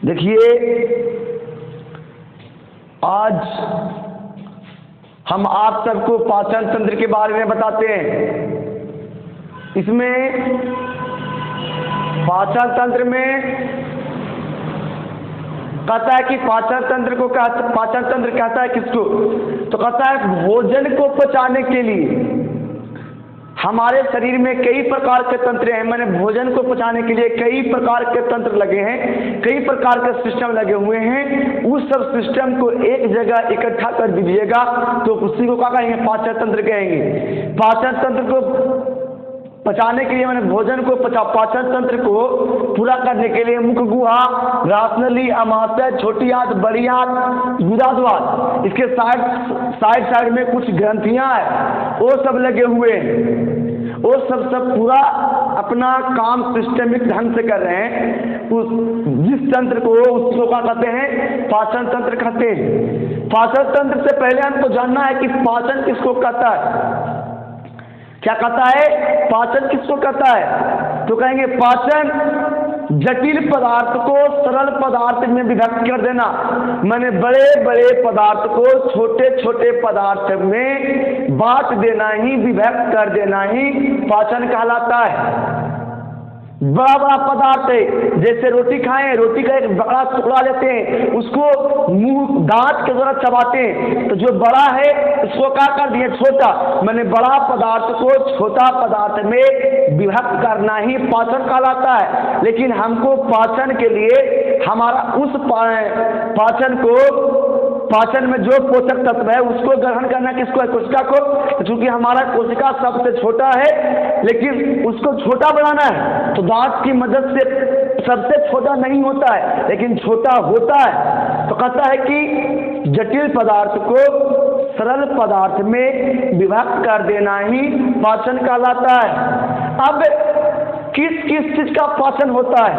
देखिए, आज हम आप सबको पाचन तंत्र के बारे में बताते हैं। इसमें पाचन तंत्र में कहता है कि पाचन तंत्र कहता है किसको? तो कहता है भोजन को पचाने के लिए हमारे शरीर में कई प्रकार के तंत्र हैं। मैंने भोजन को पचाने के लिए कई प्रकार के तंत्र लगे हैं, कई प्रकार के सिस्टम लगे हुए हैं। उस सब सिस्टम को एक जगह इकट्ठा कर दीजिएगा तो उसी को क्या कहेंगे? पाचन तंत्र कहेंगे। पाचन तंत्र को पचाने के लिए मैंने भोजन को पाचन तंत्र को पूरा करने के लिए मुख गुहा, रासनली, अमाशय, छोटी आंत, बड़ी आंत, गुदा द्वार, इसके साइड में कुछ ग्रंथियां हैं, वो सब लगे हुए हैं। वो सब पूरा अपना काम सिस्टमिक ढंग से कर रहे हैं। उस जिस तंत्र को उसको क्या कहते हैं? पाचन तंत्र कहते हैं। पाचन तंत्र से पहले हमको जानना है कि पाचन किसको कहता है। क्या कहता है? पाचन किसको कहता है? तो कहेंगे पाचन जटिल पदार्थ को सरल पदार्थ में विभक्त कर देना। मैंने बड़े बड़े पदार्थ को छोटे छोटे पदार्थ में बांट देना ही, विभक्त कर देना ही पाचन कहलाता है। बड़ा बड़ा पदार्थ है, जैसे रोटी खाएं, रोटी का एक बड़ा टुकड़ा लेते हैं, उसको मुंह दांत के द्वारा चबाते हैं, तो जो बड़ा है उसको क्या कर दिए? छोटा। मैंने बड़ा पदार्थ को छोटा पदार्थ में विभक्त करना ही पाचन कहलाता है। लेकिन हमको पाचन के लिए हमारा उस पाचन में जो पोषक तत्व है उसको ग्रहण करना किसको है? कोशिका को। क्योंकि हमारा कोशिका सबसे छोटा है, लेकिन उसको छोटा बनाना है तो दांत की मदद से सबसे छोटा नहीं होता है, लेकिन छोटा होता है। तो कहता है कि जटिल पदार्थ को सरल पदार्थ में विभक्त कर देना ही पाचन कहलाता है। अब किस किस चीज का पाचन होता है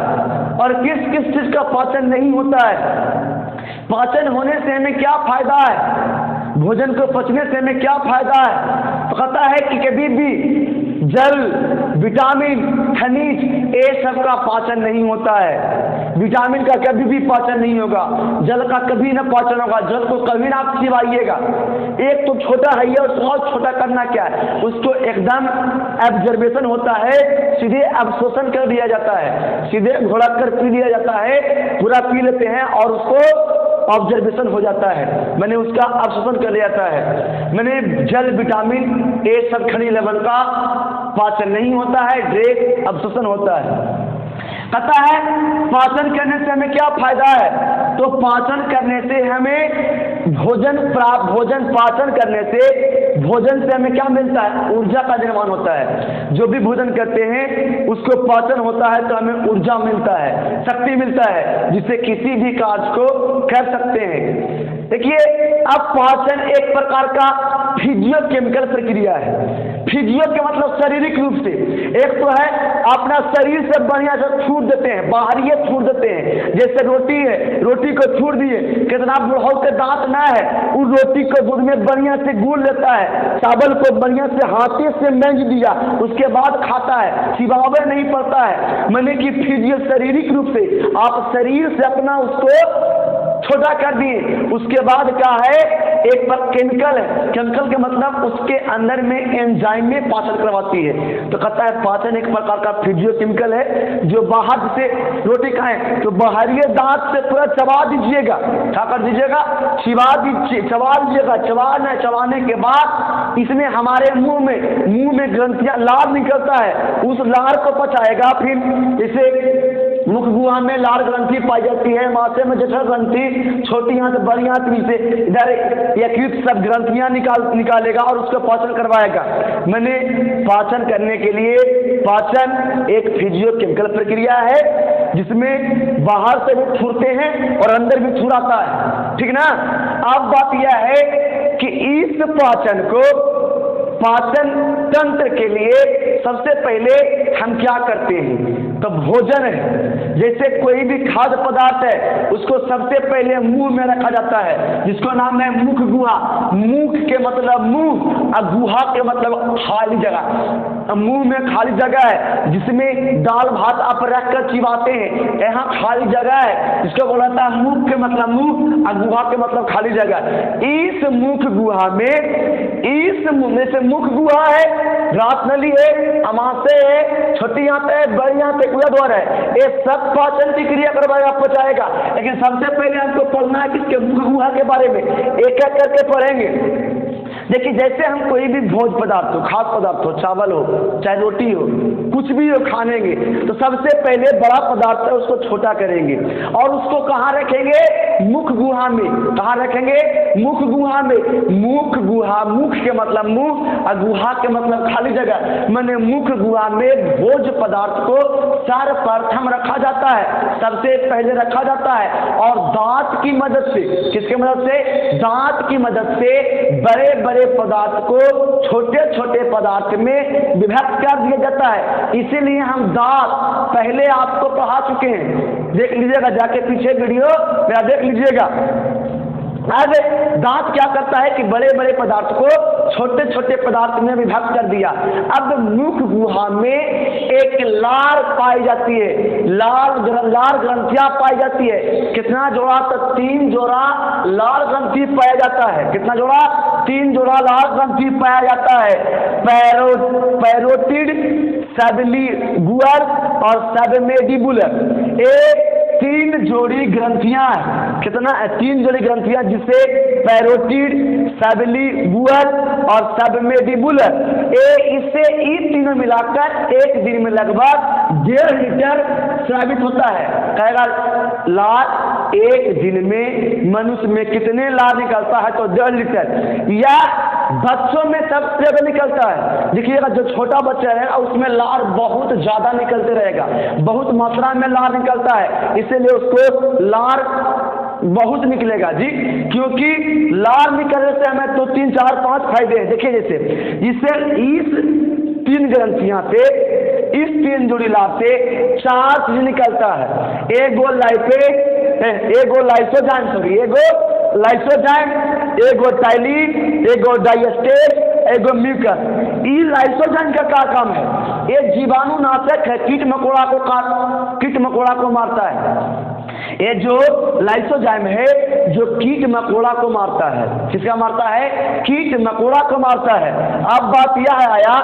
और किस किस चीज का पाचन नहीं होता है? पाचन होने से हमें क्या फायदा है? भोजन को पचने से हमें क्या फायदा है? तो कहता है कि कभी भी जल, विटामिन, खनिज, ये सब का पाचन नहीं होता है। विटामिन का कभी भी पाचन नहीं होगा, जल का कभी ना पाचन होगा, जल को कभी ना आप चिबाइएगा। एक तो छोटा है ये, उसको और छोटा करना क्या है? उसको एकदम एब्जॉर्बेशन होता है, सीधे अवशोषण कर दिया जाता है, सीधे घोड़ा कर पी लिया जाता है, पूरा पी लेते हैं और उसको ऑब्जर्वेशन हो जाता है। मैंने उसका अवशोषण कर लिया जाता है। मैंने जल, विटामिन, ये सब खनिज लवण का पाचन नहीं होता है, डायरेक्ट अवशोषण होता है। कहता है पाचन करने से हमें क्या फायदा है? तो पाचन करने से हमें भोजन पाचन करने से भोजन से हमें क्या मिलता है? ऊर्जा का निर्माण होता है। जो भी भोजन करते हैं उसको पाचन होता है तो हमें ऊर्जा मिलता है, शक्ति मिलता है, जिससे किसी भी कार्य को कर सकते हैं। देखिए, अब पाचन एक प्रकार का फिजियोकेमिकल प्रक्रिया है। फिजियो के मतलब शारीरिक रूप से। एक तो है अपना शरीर से बढ़िया से छूट देते हैं, बाहरी छूट देते हैं। जैसे रोटी है, रोटी को छूट दिए, कितना बुढ़ाऊ के दांत ना है, उस रोटी को दूध में बढ़िया से गूल लेता है, चावल को बढ़िया से हाथे से मेंज दिया, उसके बाद खाता है, चिबावे नहीं पड़ता है। मैंने कि फिजियो शारीरिक रूप से आप शरीर से अपना उसको छोटा कर दिए। उसके बाद क्या है? एक पर केमिकल है। केमिकल के मतलब उसके अंदर में एंजाइम में पाचन करवाती है। तो कहता है पाचन एक प्रकार का फिजियोकेमिकल है। जो बाहर से रोटी खाएं तो बाहरी दांत से पूरा चबा दीजिएगा, क्या कर दीजिएगा? चबा दीजिएगा। चबाने के बाद इसमें हमारे मुंह में ग्रंथियां, लार निकलता है, उस लार को पचाएगा। फिर इसे मुख गुहा में लार ग्रंथि पाई जाती है, माथे में जठर ग्रंथि, छोटी आंत, बड़ी आंत में से इधर यकृत सब ग्रंथियां निकालेगा और उसका पाचन करवाएगा। मैंने पाचन करने के लिए पाचन एक फिजियोकेमिकल प्रक्रिया है, जिसमें बाहर से भी छूटते हैं और अंदर भी छुड़ाता है, ठीक ना? अब बात यह है कि इस पाचन तंत्र के लिए सबसे पहले हम क्या करते हैं? तो भोजन है, जैसे कोई भी खाद्य पदार्थ है उसको सबसे पहले मुंह में रखा जाता है, जिसको नाम है मुख गुहा। मुख के मतलब मुंह और गुहा के मतलब खाली जगह। मुंह में खाली जगह है जिसमें दाल भात आप रख कर चिबाते हैं, यहाँ खाली जगह है जिसको बोला था मुख के मतलब मुंह और गुहा के मतलब खाली जगह। इस मुख गुहा में, इस मुंह में से मुख गुहा है, रात नली है, अमाशय है, छोटी आंत है, बड़ी आंत है, पूरा द्वार है, ये सब पाचन की क्रिया करवाएगा, पचाएगा। लेकिन सबसे पहले हमको पढ़ना है किसके मुख गुहा के बारे में, एक एक करके पढ़ेंगे। देखिए जैसे हम कोई भी भोज पदार्थ हो, खाद्य पदार्थ हो, चावल हो चाहे रोटी हो, कुछ भी हो खानेंगे तो सबसे पहले बड़ा पदार्थ है उसको छोटा करेंगे और उसको कहाँ रखेंगे, मुख गुहा में। कहाँ रखेंगे, मुख गुहा में। मुख गुहा, मुख के मतलब मुंह और गुहा के मतलब खाली जगह, माने मुख गुहा में भोज पदार्थ को सर्वप्रथम रखा जाता है, सबसे पहले रखा जाता है और दांत की मदद से, किसके मदद से, दांत की मदद से बड़े बड़े पदार्थ को छोटे छोटे पदार्थ में विभक्त कर दिया जाता है। इसीलिए हम दांत पहले आपको पढ़ा चुके हैं, देख लीजिएगा जाके पीछे वीडियो मेरा देख लीजिएगा। अब दांत क्या करता है कि बड़े बड़े पदार्थ को छोटे छोटे पदार्थ में विभक्त कर दिया। अब मुख गुहा में एक लार पाई जाती है, लार ग्रंथियां पाई जाती है। कितना जोड़ा, तो 3 जोड़ा लार ग्रंथि पाया जाता है। कितना जोड़ा, 3 जोड़ा लार ग्रंथि पाया जाता है। पैरोटिड, सबलिगुअर और सबमेंडिबुलर, एक 3 जोड़ी ग्रंथियां हैं। कितना, 3 जोड़ी ग्रंथियां जिसे पैरोटिड, सबलिगुअर और सबमेंडिबुलर, इससे ये तीनों मिलाकर एक दिन में लगभग 1.5 लीटर स्रावित होता है। कहेगा लार एक दिन में मनुष्य में कितने लार निकलता है, तो 1.5 लीटर। या बच्चों में सबसे ज्यादा निकलता है। देखिएगा जो छोटा बच्चा है उसमें लार बहुत ज्यादा निकलते रहेगा, बहुत मात्रा में लार निकलता है, इसीलिए उसको लार बहुत निकलेगा जी। क्योंकि लार निकलने से हमें तो 3, 4, 5 फायदे हैं। देखिए जैसे इससे इस 3 ग्रंथियां से, इस 3 जोड़ी लार से 4 चीज निकलता है। एगो लाइसोजाइम, एगो टाइलिन, एगो डाइस्टेट, एगो म्यूकस। ये लाइसोजाइम का क्या काम है, ये जीवाणुनाशक है, कीट मकोड़ा को मारता है। ये जो लाइसोजाइम है जो कीट मकोड़ा को मारता है, किसका मारता है, कीट मकोड़ा को मारता है। अब बात यह आया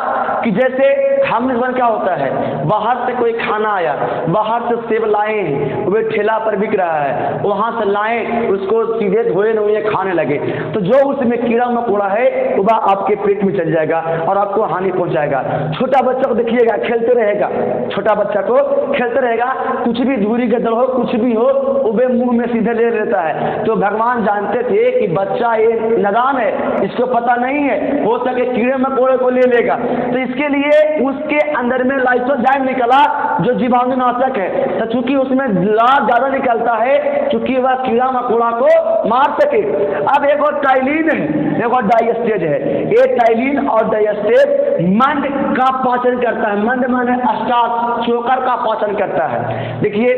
कि जैसे हम लोगों क्या होता है, बाहर से कोई खाना आया, बाहर से सेब लाए, वे ठेला पर बिक रहा है, वहां से लाए, उसको सीधे धोए न खाने लगे, तो जो उसमें कीड़ा मकोड़ा है वह आपके पेट में चल जाएगा और आपको हानि पहुंचाएगा। छोटा बच्चा को देखिएगा खेलते रहेगा, छोटा बच्चा को खेलते रहेगा, कुछ भी धूरी गदर हो, कुछ भी हो, वो मुंह में सीधे ले लेता है। तो भगवान जानते थे कि बच्चा ये नादान है, इसको पता नहीं है, हो सके कीड़े मकोड़े को ले लेगा, तो इसके लिए उसके अंदर में लाइसोजाइम निकला जो जीवाणुनाशक है। तो चूंकि उसमें लार ज्यादा निकलता है, चूंकि वह कीड़ा मकोड़ा को मार सके। अब एक और टाइलिन है, एक और डाइस्टेट है। ये टाइलिन और डाइस्टेट मंड का पाचन करता है। मंड माने स्टार्च, चोकर का पाचन करता है। देखिए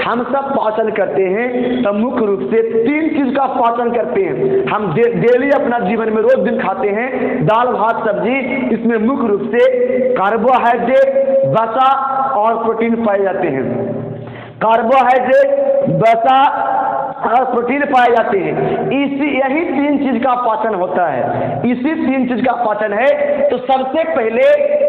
हम सब पाचन करते हैं तो मुख्य रूप से 3 चीज का पाचन करते हैं। हम डेली अपना जीवन में रोज दिन खाते हैं दाल भात सब्जी, इसमें मुख्य रूप से कार्बोहाइड्रेट, वसा और प्रोटीन पाए जाते हैं। कार्बोहाइड्रेट, वसा और प्रोटीन पाए जाते हैं। यही 3 चीज का पाचन होता है, इसी 3 चीज का पाचन है। तो सबसे पहले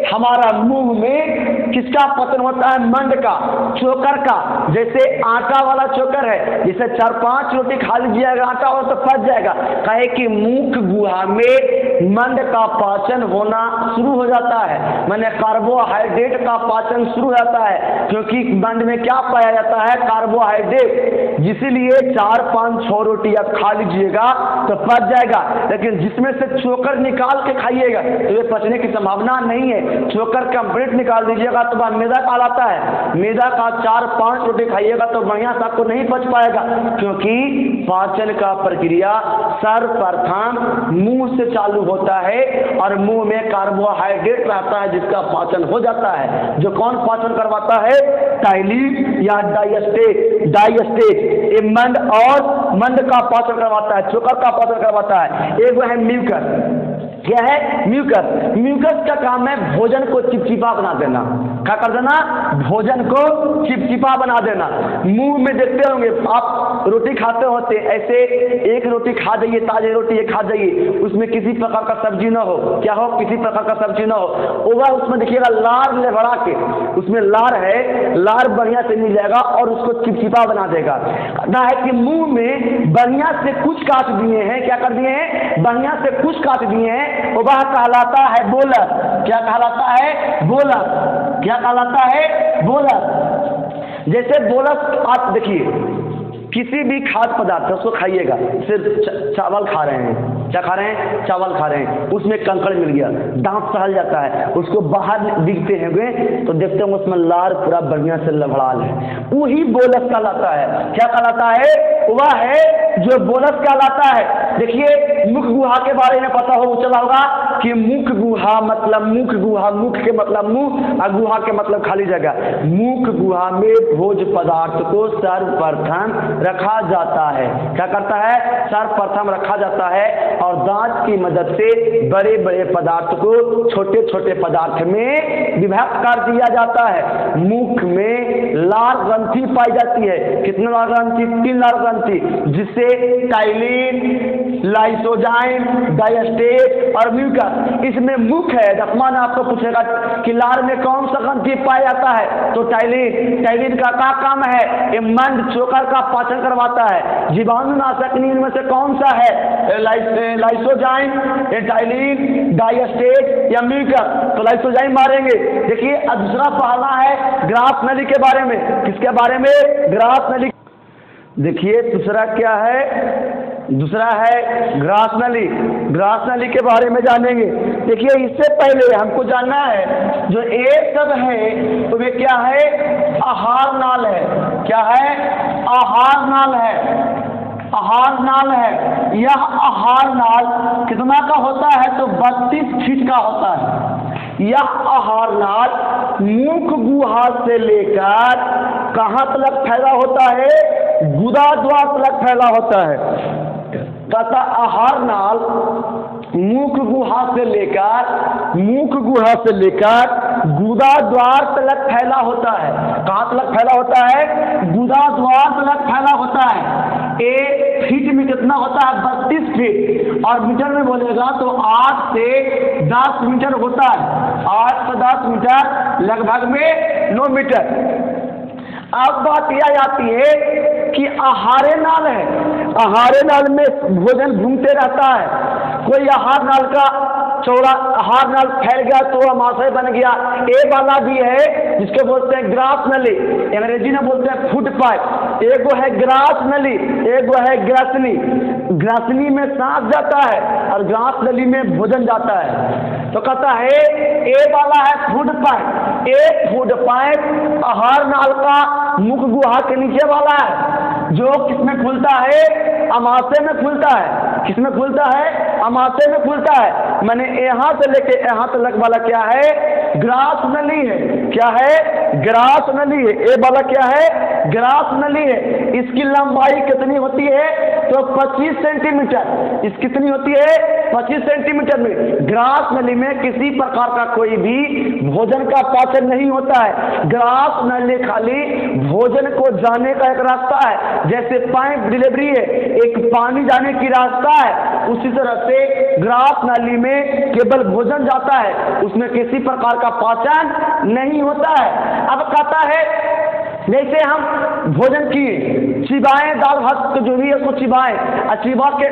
हमारा मुंह में किसका पाचन होता है, मंड का, चोकर का। जैसे आटा वाला चोकर है, जैसे 4-5 रोटी खा लीजिएगा आटा हो तो फंस जाएगा, कहे कि मुख गुहा में मंड का पाचन होना शुरू हो जाता है, माने कार्बोहाइड्रेट का पाचन शुरू हो जाता है। क्योंकि मंड में क्या पाया जाता है, कार्बोहाइड्रेट, इसीलिए 4-5-6 रोटी आप खा लीजिएगा तो पच जाएगा। लेकिन जिसमें से चोकर निकाल के खाइएगा तो ये पचने की संभावना नहीं है। चोकर कंप्लीट निकाल दीजिएगा तो वह मैदा कहलाता है। मैदा का 4-5 रोटी खाइएगा तो बढ़िया से आपको नहीं पच पाएगा, क्योंकि पाचन का प्रक्रिया सर्वप्रथम मुंह से चालू होता है और मुंह में कार्बोहाइड्रेट रहता है जिसका पाचन हो जाता है। जो कौन पाचन करवाता है, टाइलिन या डाइस्टेट ये मंड और मंड का पाचन करवाता है, चोकर का पाचन करवाता है। एक वो है म्यूकस, क्या है? म्यूकस। म्यूकस का काम है भोजन को चिपचिपा बना देना। क्या कर देना? भोजन को चिपचिपा बना देना। मुंह में देखते होंगे आप, रोटी खाते होते ऐसे, एक रोटी खा जाइए, ताजे रोटी ये खा जाइए, उसमें किसी प्रकार का सब्जी ना हो, क्या हो? किसी प्रकार का सब्जी ना हो, होगा उसमें देखिएगा लार ले बढ़ा के, उसमें लार है, लार बढ़िया से मिल जाएगा और उसको चिपचिपा बना देगा। कहता है कि मुंह में बढ़िया से कुछ काट दिए हैं। क्या कर दिए हैं? बढ़िया से कुछ काट दिए हैं। वह कहलाता है बोलर। क्या कहलाता है? बोलर। क्या कहलाता है? बोलर। जैसे बोलर, आप देखिए किसी भी खाद्य पदार्थ उसको खाइएगा, सिर्फ चावल खा रहे हैं, क्या खा रहे हैं? चावल खा रहे हैं, उसमें कंकड़ मिल गया, दांत सहल जाता है, उसको बाहर दिखते हैं तो देखते हैं उसमें लार पूरा बढ़िया से लभड़ाल है, वही बोलस कहलाता है। क्या कहलाता है? वह है जो बोलस कहलाता है। देखिए मुख गुहा के बारे में पता हो चला होगा कि मुख गुहा मतलब मुख गुहा, मुख के मतलब मुंह और गुहा के मतलब खाली जगह। मुख गुहा में भोज पदार्थ को सर्वप्रथम रखा जाता है। क्या करता है? सर्वप्रथम रखा जाता है और दांत की मदद से बड़े बड़े पदार्थ को छोटे छोटे पदार्थ में विभक्त कर दिया जाता है। मुख में लार ग्रंथि पाई जाती है। कितने लार ग्रंथि? 3 लार ग्रंथि, जिससे टाइलिन, लाइसोजाइम, डायस्टेट और म्यूकस। इसमें मुख है। दसवां आपको पूछेगा कि लार में कौन सा ग्रंथि पाया जाता है, तो टाइलिन। टाइलिन का क्या काम है? ये मंड चोकर का पाचन करवाता है। जीवाणुनाशक इनमें से कौन सा है? लाइसोजाइम, टाइलिन, डायस्टेट या म्यूकस। तो लाइसोजाइम मारेंगे। देखिए दूसरा पहला है ग्रास नली के बारे में। किसके बारे में? ग्रास नली। देखिए दूसरा क्या है? दूसरा है ग्रास नली। ग्रास नली के बारे में जानेंगे। देखिए इससे पहले हमको जानना है जो ये सब है तो वे क्या है? आहार नाल है। क्या है? आहार नाल है। आहार नाल है। यह आहार नाल कितना का होता है? तो 32 फीट का होता है। यह आहार नाल मुख गुहा से लेकर कहाँ तक फैला होता है? गुदा द्वार तक फैला होता है। तथा आहार नाल मुख गुहा से लेकर गुदा द्वार तक फैला होता है। कहाँ तक फैला होता है? गुदा द्वार तक फैला होता है। 1 फीट में कितना होता है? 32 फीट। और मीटर में बोलेगा तो 8 से 10 मीटर होता है। 8 से 10 मीटर लगभग में 9 मीटर। अब बात यह आती है कि आहारे नाल है। आहारे नाल में भोजन घूमते रहता है। कोई आहार नाल का चौड़ा आहार नाल फैल गया तो अमाशय बन गया। ए वाला भी है जिसको बोलते हैं ग्रास नली, अंग्रेजी में बोलते हैं फूड पाइप। एक है ग्रास नली, एक है ग्रासनी। ग्रासनी में सांस जाता है और ग्रास नली में भोजन जाता है। तो कहता है ए वाला है फूड पाइप। एक फूड पाइप आहार नाल का मुख गुहा के नीचे वाला है, जो किसमें खुलता है? अमाशय में खुलता है। किसमें खुलता है? अमाशय में खुलता है। मैंने यहाँ से लेके यहाँ तक वाला क्या है? ग्रास नली है। क्या है? ग्रास नली है। ये वाला क्या है? ग्रास नली है। इसकी लंबाई कितनी होती है? तो 25 सेंटीमीटर। इस कितनी होती है? 25 सेंटीमीटर में। ग्रास नली में किसी प्रकार का कोई भी भोजन का पाचन नहीं होता है। ग्रास नली खाली भोजन को जाने का एक रास्ता है। जैसे पाइप डिलीवरी है, एक पानी जाने की रास्ता है, उसी तरह से ग्रास नली में केवल भोजन जाता है, उसमें किसी प्रकार का पाचन नहीं होता है। अब कहता है जैसे हम भोजन किए, चिबाएं दाल भात जो भी है उसको चिबाएं, चिबा के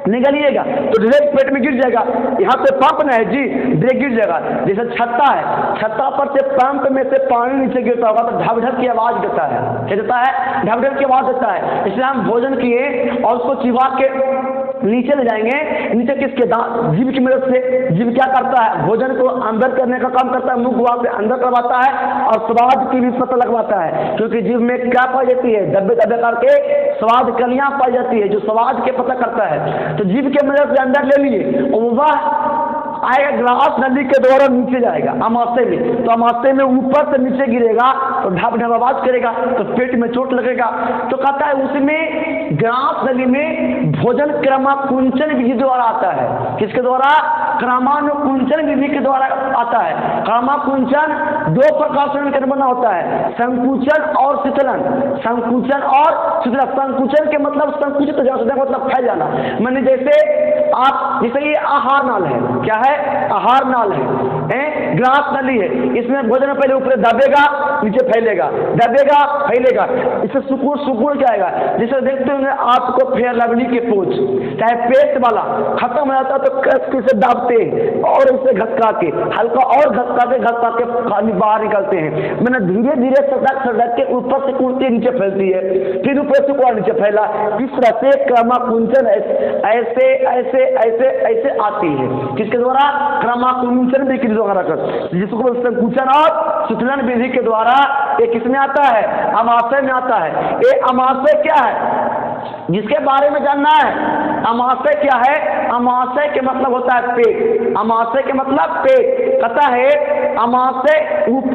निगलिएगा तो डायरेक्ट पेट में गिर जाएगा। यहाँ पे पंप ना है जी, डायरेक्ट गिर जाएगा। जैसे छत्ता है, छत्ता पर से पंप में से पानी नीचे गिरता होगा तो ढक ढक की आवाज देता है। क्या देता है? ढक ढक की आवाज देता है। इसलिए हम भोजन किए और उसको चिबा के नीचे ले जाएंगे। नीचे किसके? दांत, जीभ की मदद से। जीभ क्या करता है? भोजन को अंदर करने का काम करता है, मुंह गुहा से अंदर करवाता है और स्वाद की भी पता लगवाता है। क्योंकि जीभ में क्या पाई जाती है? दबे दबे करके स्वाद कलियां पाई जाती है जो स्वाद के पता करता है। तो जीभ के मदद से अंदर ले लिए और वह आएगा ग्रास नली के द्वारा नीचे जाएगा अमाशय में। तो अमाशय में ऊपर से नीचे गिरेगा तो ढप ढप आवाज करेगा, तो पेट में चोट लगेगा। तो कहता है उसमें ग्रास नली में भोजन क्रमाकुंचन विधि द्वारा आता है। किसके द्वारा? क्रमानुकुंचन विधि के द्वारा आता है। क्रमाकुंचन दो प्रकार से बना होता है, संकुचन और शीतलन। संकुचन और शीतलन। संकुचन के मतलब संकुचित मतलब फैल जाना। मैंने जैसे ये आहार नाल है, क्या है? आहार नाल है, ग्रास नली है। इसमें भोजन पहले ऊपर दबेगा, नीचे फैलेगा, दबेगा, फैलेगा। इससे सुकून क्या आएगा? जैसे देखते होंगे आपको फेयर लवली के पोच, चाहे पेट वाला खत्म हो जाता है तो कस से दाबते हैं और उसे घसका के हल्का और घसका के खाली बाहर निकलते हैं। मैंने धीरे धीरे सड़क के ऊपर से कूदती नीचे फैलती है, फिर ऊपर से कुआ नीचे फैला। इस तरह से क्रमाकुंचन ऐसे ऐसे ऐसे ऐसे आती है। किसके द्वारा? क्रमाकुंचन विधि के द्वारा, जिसको बोलते हैं संकुचन और शीतलन विधि के द्वारा। ये किसमें आता है? अमाशय में आता है। ये अमाशय क्या है जिसके बारे में जानना है? अमाशय क्या है? अमाशय के मतलब होता है पेट। अमाशय के मतलब पेट। कहता है अमाशय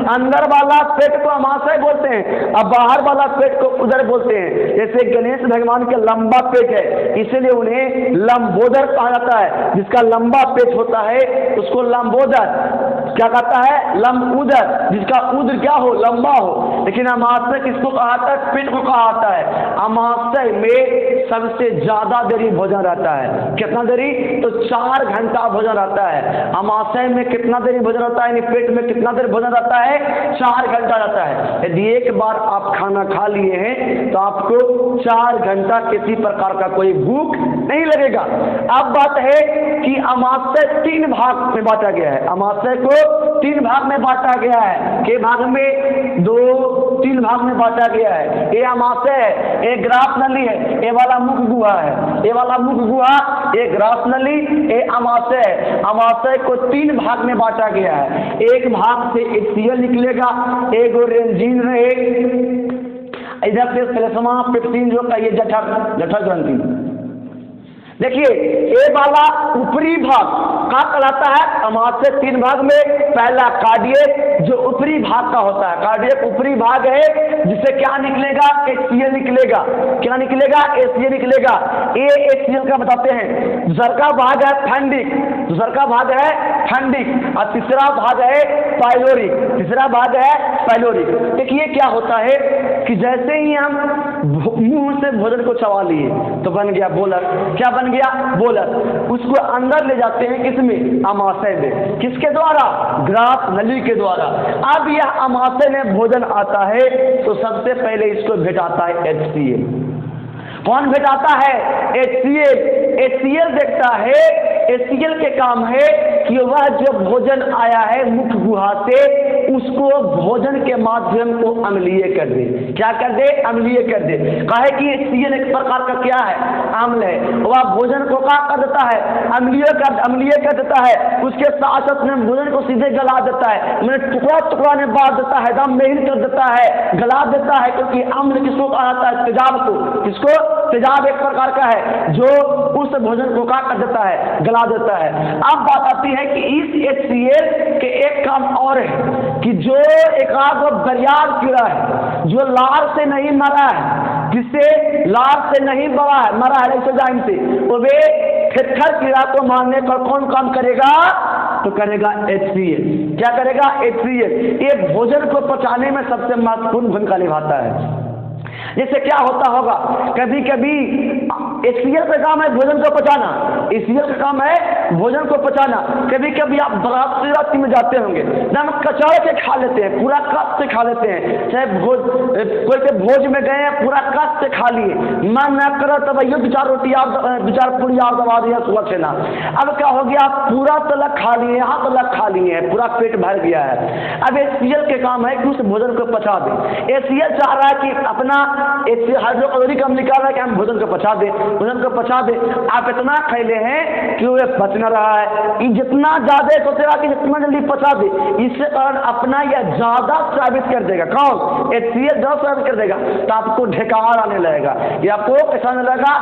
अंदर वाला पेट को अमाशय बोलते हैं, और बाहर वाला पेट को उदर बोलते हैं। जैसे गणेश भगवान का लंबा पेट है, इसीलिए उन्हें लंबोदर कहा जाता है। जिसका लंबा पेट होता है उसको लंबोदर क्या कहता है? लंबोदर। जिसका उदर क्या हो? लंबा हो। लेकिन अमाशय किसको कहा जाता है? पेट को कहा जाता है। अमाशय में सबसे ज्यादा देरी भोजन रहता है। कितना देरी? तो 4 घंटा भोजन रहता है। अमाशय में कितना देरी भोजन रहता है? पेट में कितना देर भोजन रहता है? 4 घंटा रहता है। यदि एक बार आप खाना खा लिए हैं तो आपको 4 घंटा किसी प्रकार का कोई भूख नहीं लगेगा। अब बात है कि अमाशय 3 भाग में बांटा गया है। अमाशय को 3 भाग में बांटा गया है। के भाग में? 2-3 भाग में बांटा गया है। ये अमाशय है, ये ग्रास नली है, ये वाला मुख गुहा है। ये वाला मुख गुहा, ये ग्रास नली, ये अमाशय है। अमाशय को 3 भाग में बांटा गया है। एक भाग से HCl निकलेगा, एक रेंजीन रहे, इधर से प्लेस्मा पेप्सिन जो कहिए जठर ग्रंथि। देखिए ये वाला ऊपरी भाग का कहलाता है। अमाशय 3 भाग में। पहला कार्डियक जो ऊपरी भाग का होता है, कार्डियक ऊपरी भाग है, जिससे क्या निकलेगा? HCl निकलेगा। क्या निकलेगा? HCl निकलेगा। ये HCl का बताते हैं। दूसरा का भाग है फंडिक, दूसरा का भाग है फंडिक, और तीसरा भाग है पाइलोरिक। तीसरा भाग है पाइलोरिक। देखिए क्या होता है कि जैसे ही हम मुंह से भोजन को चबा लिए तो बन गया बोलर। क्या बन गया? बोलर। उसको अंदर ले जाते हैं किसमें? अमाशय में। किसके द्वारा? ग्रास नली के द्वारा। अब यह अमाशय में भोजन आता है तो सबसे पहले इसको भेटाता है HCl। कौन भेटाता है? HCl। HCl देखता है, HCl के काम है कि वह जो भोजन आया है मुख गुहा से उसको भोजन के माध्यम को अम्लीय कर दे। क्या कर दे? अम्लीय कर दे। कहे कि HCl एक प्रकार का क्या है? अम्ल है। वह भोजन को क्या कर देता है? अम्लीय कर देता है। उसके साथ साथ में भोजन को सीधे गला देता है, मैंने टुकड़ा टुकड़ा में बांट देता है, दम मेहन कर देता है, गला देता है। क्योंकि अम्ल किसको कहा जाता है? तेजाब को। किसको? तेजाब एक प्रकार का है जो उस भोजन को क्या कर देता है? गला देता है। अब बात आती है कि इस HCl के एक काम और है कि जो एक बरियार कीड़ा है जो लार से नहीं मरा है, जिससे लार से नहीं मरा है लाइसोजाइम से, तो वे ठेठर कीड़ा को मारने पर कौन काम करेगा? तो करेगा HCl। क्या करेगा? HCl। ये भोजन को पचाने में सबसे महत्वपूर्ण भूमिका निभाता है। जैसे क्या होता होगा, कभी कभी HCl का काम है भोजन को पचाना, HCl का काम है भोजन को पचाना। कभी कभी आप बारात में जाते होंगे, हम कचौड़ के खा लेते हैं, पूरा कस से खा लेते हैं। चाहे कोई के भोज में गए हैं, पूरा कस से खा लिए, मन न करो तब ये 2-4 रोटी आप 2-4 पूरी आप दबा दिया सुबह से ना। अब क्या हो गया? आप पूरा तलक खा लिए, यहाँ तलक खा लिए हैं, पूरा पेट भर गया है। अब HCl के काम है कि उस भोजन को पचा दे। HCl चाह रहा है कि अपना हाइड्रोक्लोरिक अम्ल निकाल रहा है कि हम भोजन को पचा दे, भोजन को पचा दे। आप इतना खैले हैं कि वे पच पच न रहा है, ये जितना ज्यादा सोचेगा कि जितना जल्दी पचा दे, इससे कारण अपना यह ज्यादा स्रावित कर देगा। कौन? HCl ज्यादा स्रावित कर देगा, तो आपको ढेकार आने लगेगा, या आपको कैसा आने लगेगा?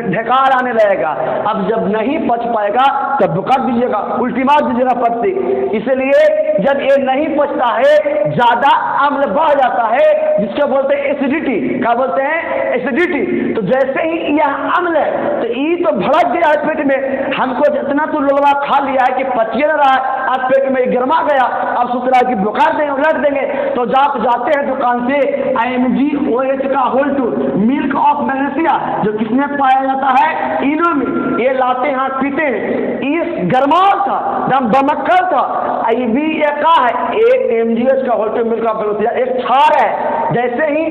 ढेकार आने लगेगा। अब जब नहीं पच पाएगा तब कर दीजिएगा, उल्टी मार दीजिएगा पच से। इसलिए जब ये नहीं पचता है, ज्यादा अम्ल बढ़ जाता है, जिसको बोलते हैं एसिडिटी। क्या बोलते हैं? एसिडिटी। तो जैसे ही यह अम्ल है, तो ये तो भड़क गया है पेट में, हमको जितना तो लोलवा खा लिया है कि पचिए न रहा है, अब पेट में गर्मा गया, अब सोच रहा है कि बुखार देंगे, उलट देंगे, तो जाते हैं दुकान से IMG-OH का होल्ट मिल्क ऑफ मैग्नीशिया, जो किसमें पाया जाता है? इनो में। ये लाते हैं, पीते हैं। इस गरमाल था, दम बमक्कल था, ये का है, एक MGH का होल्ट मिल्क ऑफ मैग्नीशिया, एक क्षार है। जैसे ही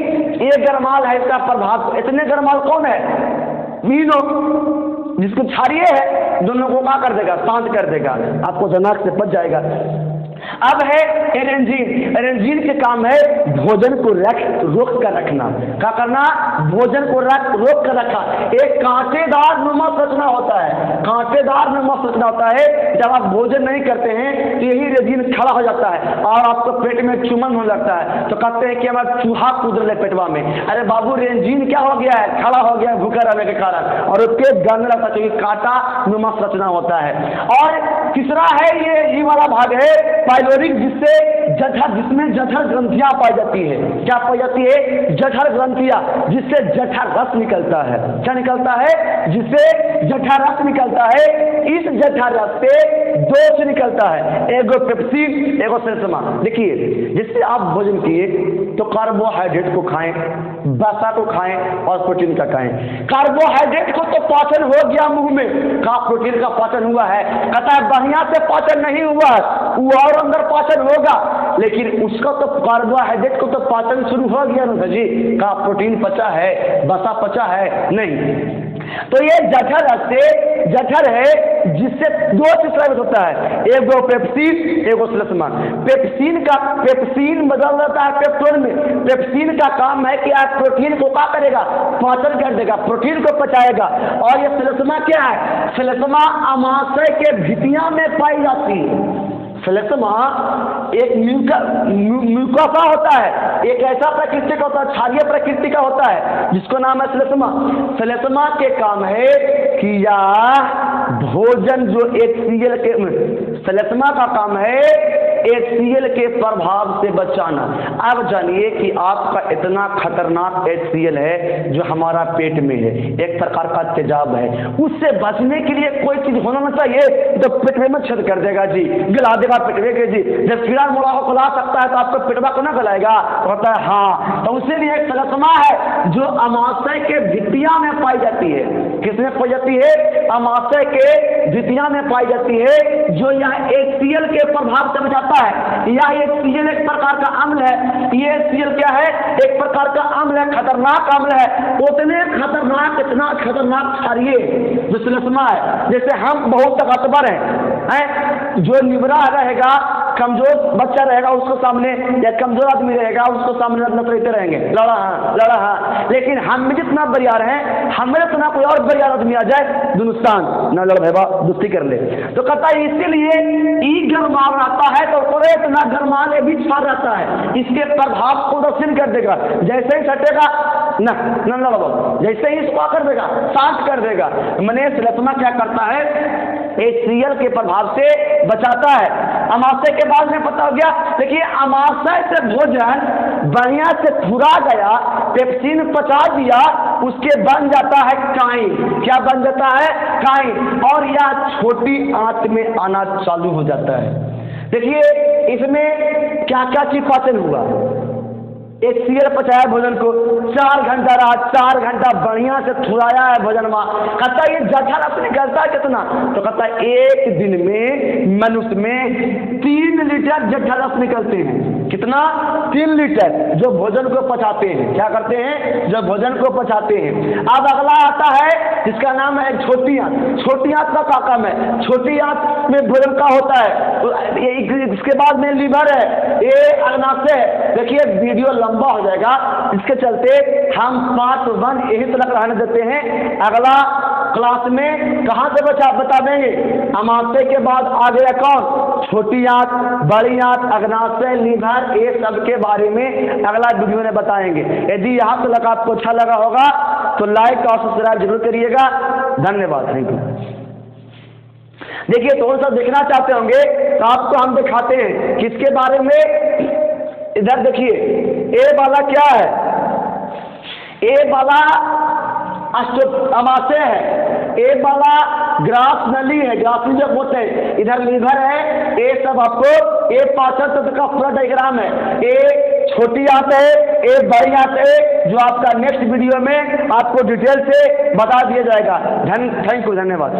ये गरमाल है, इसका प्रभाव, इतने गरमाल कौन है? मीनो, जिसको क्षारीय है, दोनों को क्या कर देगा? शांत कर देगा, आपको दिमाग से पच जाएगा। अब है एरेंजीन। एरेंजीन के काम है भोजन को रोक कर रखना। क्या करना? भोजन को रोक कर रखा। एक कांटेदार नुमा संरचना होता है, कांटेदार नुमा संरचना होता है। जब आप भोजन नहीं करते हैं तो यही रेजिन खड़ा हो जाता है और आपको पेट में चुमन होने लगता है, तो कहते हैं कि हमारा चूहा कूद रहे पेटवा में। अरे बाबू, रेंजीन क्या हो गया है? खड़ा हो गया भूखा रहने के कारण, और उसके गंग रहता है, कांटा नुमा संरचना होता है। और तीसरा है ये वाला भाग है पाइलोरिक, जिसमें जठर ग्रंथियां पाई जाती है। क्या पाई जाती है? जठर ग्रंथियां, जिससे जठर रस निकलता है। क्या निकलता है? जिससे जठर रस निकलता है। इस जठर रस से दो से निकलता है, एगो पेप्सिन, एगो सेलेस्मा। देखिए, जिससे आप भोजन किए तो कार्बोहाइड्रेट को खाएं, वसा को खाएं और प्रोटीन का खाएं। कार्बोहाइड्रेट को तो पाचन हो गया मुंह में, का प्रोटीन का पाचन हुआ है, कहता है बढ़िया से पाचन नहीं हुआ है, वो और अंदर पाचन होगा, लेकिन उसका तो कार्बोहाइड्रेट को तो पाचन शुरू हो गया ना जी, का प्रोटीन पचा है, वसा पचा है नहीं। तो ये जठर है जिससे दो चीज स्रावित होता है, एगो पेप्सिन, एगो सेलेस्मा। पेप्सिन बदल जाता है पेप्टोन में। पेप्सिन का काम है कि आप प्रोटीन को क्या करेगा? पाचन कर देगा, प्रोटीन को पचाएगा। और ये सेलेस्मा क्या है? सेलेस्मा अमाशय के भितिया में पाई जाती है। सेलेस्मा एक म्यूकोसा होता है, एक ऐसा प्रकृति का होता है, क्षारीय प्रकृति का होता है, जिसको नाम है सेलेस्मा। सेलेस्मा के काम है कि यह भोजन जो HCl के, सेलेस्मा का काम है HCl के प्रभाव से बचाना। अब जानिए कि आपका इतना खतरनाक HCl है जो हमारा पेट में है, एक प्रकार का तेजाब है, उससे बचने के लिए कोई चीज होना ना चाहिए, तो पेटवे में छेद कर देगा जी, गिला देगा पेटवे के जी। जब कीड़ा मोड़ा को खिला सकता है तो आपको पेटवा को ना गलाएगा? होता है हाँ। तो उसी लिए एक सेलेस्मा है जो अमाशय के भितिया में पाई जाती है। किसमें पाई जाती है? अमाशय के भितिया में पाई जाती है, जो यह HCl के प्रभाव से बचाता है। यह HCl एक प्रकार का अम्ल है। ये HCl क्या है? एक प्रकार का अम्ल है, खतरनाक अम्ल है। उतने खतरनाक, इतना खतरनाक क्षारीय जो सेलेस्मा है। जैसे हम बहुत ताकतवर हैं, जो निबरा रहेगा, कमजोर बच्चा रहेगा उसको सामने, या कमजोर आदमी रहेगा उसको सामने रहते रहेंगे, लड़ा हाँ। लेकिन हम में जितना बरियार हैं, हमें इतना कोई और बरियार आदमी आ जाए, दुनुस्तान ना लड़ भाई दोस्ती कर ले। तो कहता है इसीलिए ई गरमाल रहता है, तो थोड़े इतना गरमाल भी छा रहता है, इसके प्रभाव को दक्षिण कर देगा। जैसे ही सटेगा ना लड़ो, जैसे ही इसको कर देगा, शांत कर देगा। मैंने सेलेस्मा क्या करता है? HCl के प्रभाव से बचाता है। अमाशय के बाद में पता हो गया। देखिए, अमाशय से भोजन बढ़िया से फुरा गया, पेप्सिन पचा दिया, उसके बन जाता है काई। क्या बन जाता है? काई। और यह छोटी आंत में आना चालू हो जाता है। देखिए, इसमें क्या क्या चीज पाचन हुआ। HCl पचाया भोजन को, 4 घंटा रहा, 4 घंटा बढ़िया से थुराया है भोजन में। कहता है ये जठर रस निकलता है कितना? तो कहता है एक दिन में मनुष्य में 3 लीटर जठर रस निकलते हैं। कितना? 3 लीटर, जो भोजन को पचाते हैं। क्या करते हैं? जो भोजन को पचाते हैं। अब अगला आता है जिसका नाम है छोटी आंत। छोटी आंत का क्या काम है? छोटी आंत में भोजन का होता है। इसके बाद में लीवर है, ये अग्नाशय है। देखिए, वीडियो लंबा हो जाएगा, इसके चलते हम पार्ट 1 यही तक रहने देते हैं। अगला क्लास में कहाँ से बता देंगे। अमाशय के बाद आ गया कौन, छोटी आंत, बड़ी आंत, अग्नाशय, लीवर, ये सब के बारे में अगला वीडियो में बताएंगे। यदि यहाँ तक आपको अच्छा लगा होगा तो लाइक और सब्सक्राइब जरूर करिएगा। धन्यवाद, थैंक यू। देखिए थोड़ा सा देखना चाहते होंगे तो आपको हम दिखाते हैं किसके बारे में। इधर देखिए, ए वाला क्या है, ए वाला अमाशय है, ए वाला ग्रास नली है, ग्रास जब होते हैं, इधर लीवर है, ये सब आपको ए पाचन तंत्र का पूरा डायग्राम है। ए छोटी आंत है, ए बड़ी आंत है, जो आपका नेक्स्ट वीडियो में आपको डिटेल से बता दिया जाएगा। थैंक यू, धन्यवाद।